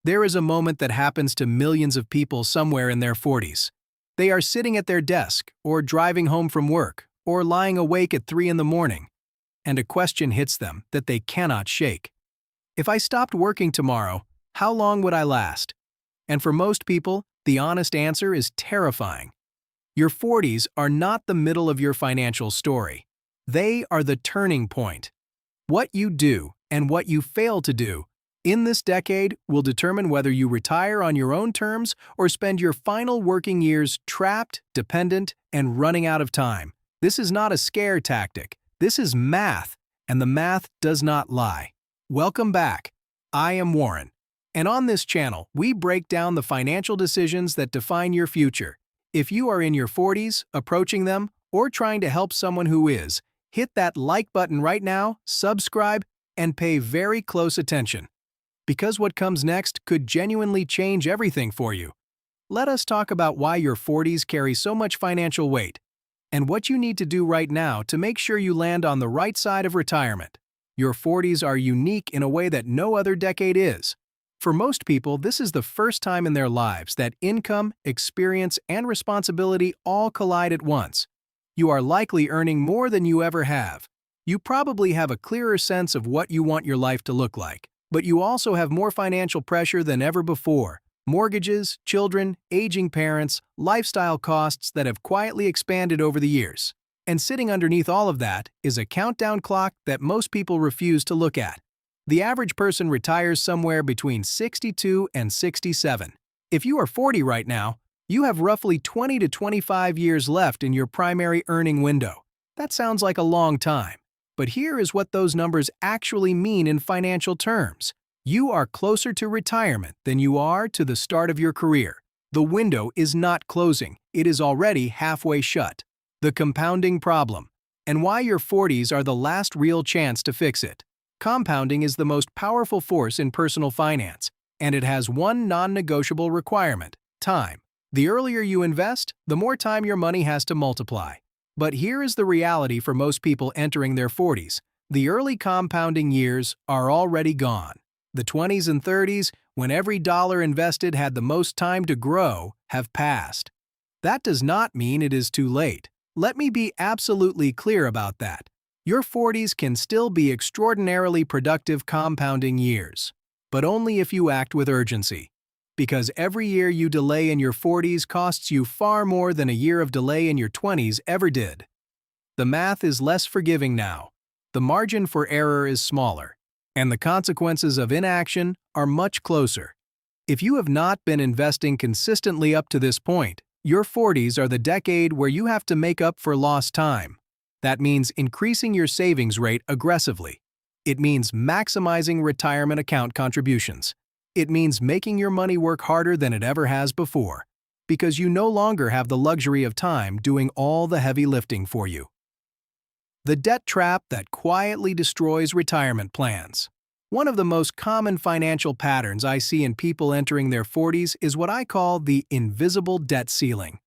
There is a moment that happens to millions of people somewhere in their 40s. They are sitting at their desk, or driving home from work, or lying awake at 3 in the morning, and a question hits them that they cannot shake. If I stopped working tomorrow, how long would I last? And for most people, the honest answer is terrifying. Your 40s are not the middle of your financial story. They are the turning point. What you do and what you fail to do in this decade will determine whether you retire on your own terms or spend your final working years trapped, dependent, and running out of time. This is not a scare tactic. This is math, and the math does not lie. Welcome back. I am Warren, and on this channel, we break down the financial decisions that define your future. If you are in your 40s, approaching them, or trying to help someone who is, hit that like button right now, subscribe, and pay very close attention, because what comes next could genuinely change everything for you. Let us talk about why your 40s carry so much financial weight, and what you need to do right now to make sure you land on the right side of retirement. Your 40s are unique in a way that no other decade is. For most people, this is the first time in their lives that income, experience, and responsibility all collide at once. You are likely earning more than you ever have. You probably have a clearer sense of what you want your life to look like, but you also have more financial pressure than ever before. Mortgages, children, aging parents, lifestyle costs that have quietly expanded over the years. And sitting underneath all of that is a countdown clock that most people refuse to look at. The average person retires somewhere between 62 and 67. If you are 40 right now, you have roughly 20 to 25 years left in your primary earning window. That sounds like a long time, but here is what those numbers actually mean in financial terms. You are closer to retirement than you are to the start of your career. The window is not closing, it is already halfway shut. The compounding problem, and why your 40s are the last real chance to fix it. Compounding is the most powerful force in personal finance, and it has one non-negotiable requirement: time. The earlier you invest, the more time your money has to multiply. But here is the reality for most people entering their 40s. The early compounding years are already gone. The 20s and 30s, when every dollar invested had the most time to grow, have passed. That does not mean it is too late. Let me be absolutely clear about that. Your 40s can still be extraordinarily productive compounding years, but only if you act with urgency. Because every year you delay in your 40s costs you far more than a year of delay in your 20s ever did. The math is less forgiving now. The margin for error is smaller, and the consequences of inaction are much closer. If you have not been investing consistently up to this point, your 40s are the decade where you have to make up for lost time. That means increasing your savings rate aggressively. It means maximizing retirement account contributions. It means making your money work harder than it ever has before, because you no longer have the luxury of time doing all the heavy lifting for you. The debt trap that quietly destroys retirement plans. One of the most common financial patterns I see in people entering their 40s is what I call the invisible debt ceiling.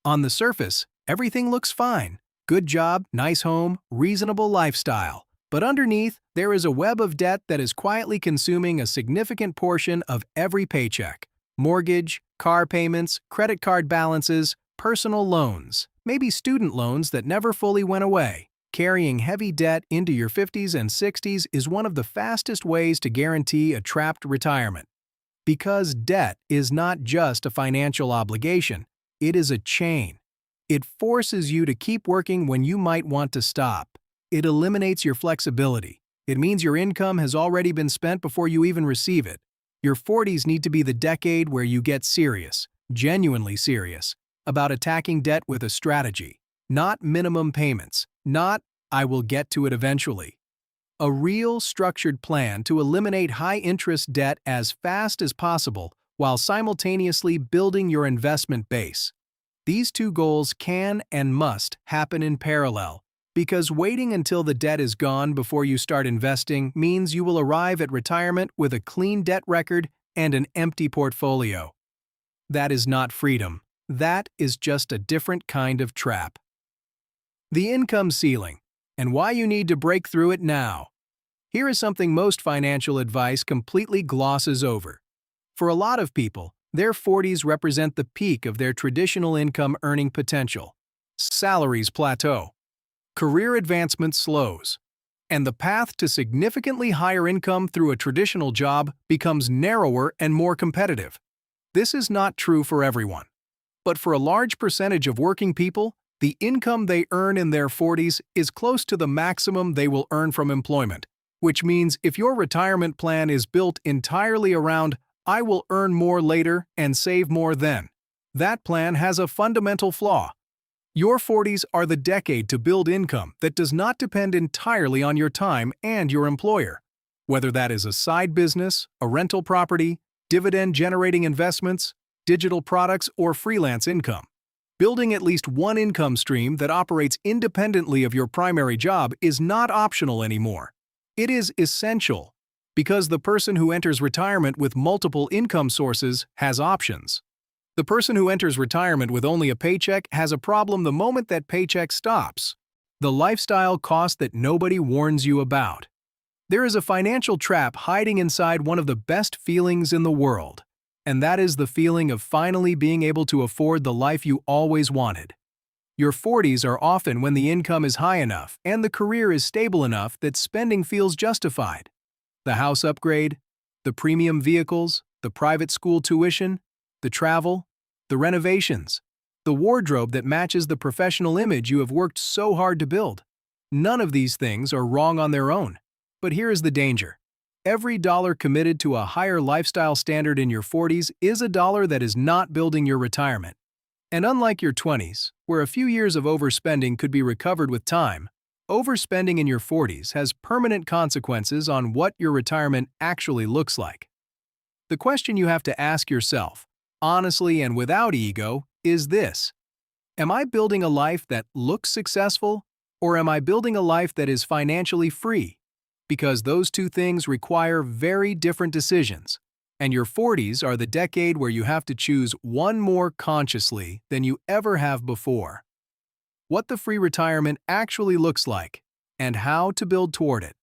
On the surface, everything looks fine. Good job, nice home, reasonable lifestyle. But underneath, there is a web of debt that is quietly consuming a significant portion of every paycheck. Mortgage, car payments, credit card balances, personal loans, maybe student loans that never fully went away. Carrying heavy debt into your 50s and 60s is one of the fastest ways to guarantee a trapped retirement. Because debt is not just a financial obligation, it is a chain. It forces you to keep working when you might want to stop. It eliminates your flexibility. It means your income has already been spent before you even receive it. Your 40s need to be the decade where you get serious, genuinely serious, about attacking debt with a strategy. Not minimum payments. Not, "I will get to it eventually." A real, structured plan to eliminate high-interest debt as fast as possible while simultaneously building your investment base. These two goals can and must happen in parallel, because waiting until the debt is gone before you start investing means you will arrive at retirement with a clean debt record and an empty portfolio. That is not freedom. That is just a different kind of trap. The income ceiling, and why you need to break through it now. Here is something most financial advice completely glosses over. For a lot of people, their 40s represent the peak of their traditional income earning potential. Salaries plateau, career advancement slows, and the path to significantly higher income through a traditional job becomes narrower and more competitive. This is not true for everyone. But for a large percentage of working people, the income they earn in their 40s is close to the maximum they will earn from employment, which means if your retirement plan is built entirely around "I will earn more later and save more then," that plan has a fundamental flaw. Your 40s are the decade to build income that does not depend entirely on your time and your employer. Whether that is a side business, a rental property, dividend-generating investments, digital products, or freelance income. Building at least one income stream that operates independently of your primary job is not optional anymore. It is essential, because the person who enters retirement with multiple income sources has options. The person who enters retirement with only a paycheck has a problem the moment that paycheck stops: the lifestyle cost that nobody warns you about. There is a financial trap hiding inside one of the best feelings in the world, and that is the feeling of finally being able to afford the life you always wanted. Your 40s are often when the income is high enough and the career is stable enough that spending feels justified. The house upgrade, the premium vehicles, the private school tuition, the travel, the renovations, the wardrobe that matches the professional image you have worked so hard to build. None of these things are wrong on their own. But here is the danger. Every dollar committed to a higher lifestyle standard in your 40s is a dollar that is not building your retirement. And unlike your 20s, where a few years of overspending could be recovered with time, overspending in your 40s has permanent consequences on what your retirement actually looks like. The question you have to ask yourself, honestly and without ego, is this: am I building a life that looks successful, or am I building a life that is financially free? Because those two things require very different decisions, and your 40s are the decade where you have to choose one more consciously than you ever have before. What the free retirement actually looks like, and how to build toward it.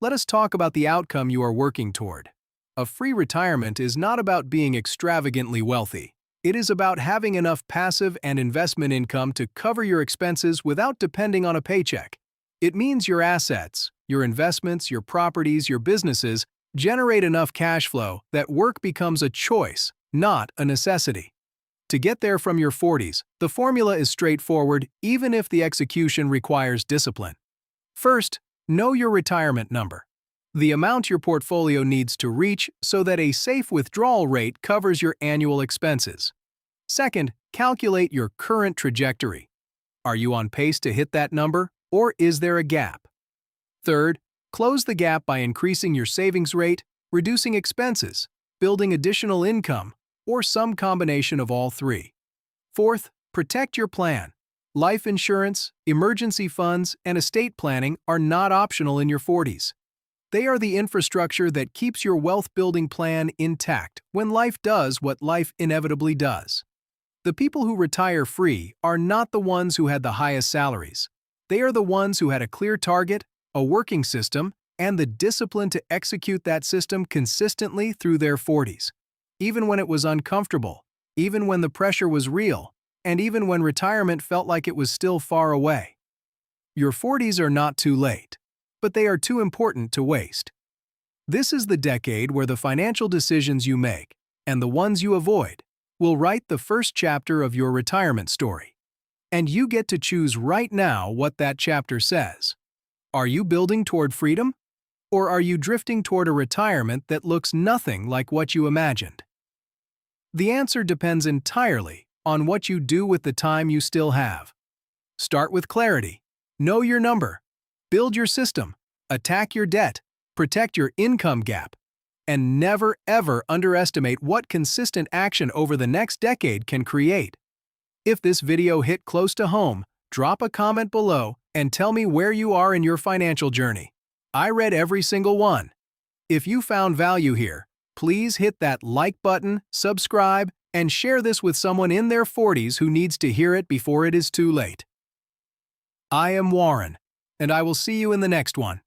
Let us talk about the outcome you are working toward. A free retirement is not about being extravagantly wealthy. It is about having enough passive and investment income to cover your expenses without depending on a paycheck. It means your assets, your investments, your properties, your businesses generate enough cash flow that work becomes a choice, not a necessity. To get there from your 40s, the formula is straightforward even if the execution requires discipline. First, know your retirement number, the amount your portfolio needs to reach so that a safe withdrawal rate covers your annual expenses. Second, calculate your current trajectory. Are you on pace to hit that number, or is there a gap? Third, close the gap by increasing your savings rate, reducing expenses, building additional income, or some combination of all three. Fourth, protect your plan. Life insurance, emergency funds, and estate planning are not optional in your 40s. They are the infrastructure that keeps your wealth-building plan intact when life does what life inevitably does. The people who retire free are not the ones who had the highest salaries. They are the ones who had a clear target, a working system, and the discipline to execute that system consistently through their 40s. Even when it was uncomfortable, even when the pressure was real, and even when retirement felt like it was still far away. Your 40s are not too late, but they are too important to waste. This is the decade where the financial decisions you make, and the ones you avoid, will write the first chapter of your retirement story. And you get to choose right now what that chapter says. Are you building toward freedom? Or are you drifting toward a retirement that looks nothing like what you imagined? The answer depends entirely on what you do with the time you still have. Start with clarity. Know your number. Build your system. Attack your debt. Protect your income gap. And never ever underestimate what consistent action over the next decade can create. If this video hit close to home, drop a comment below and tell me where you are in your financial journey. I read every single one. If you found value here, please hit that like button, subscribe, and share this with someone in their 40s who needs to hear it before it is too late. I am Warren, and I will see you in the next one.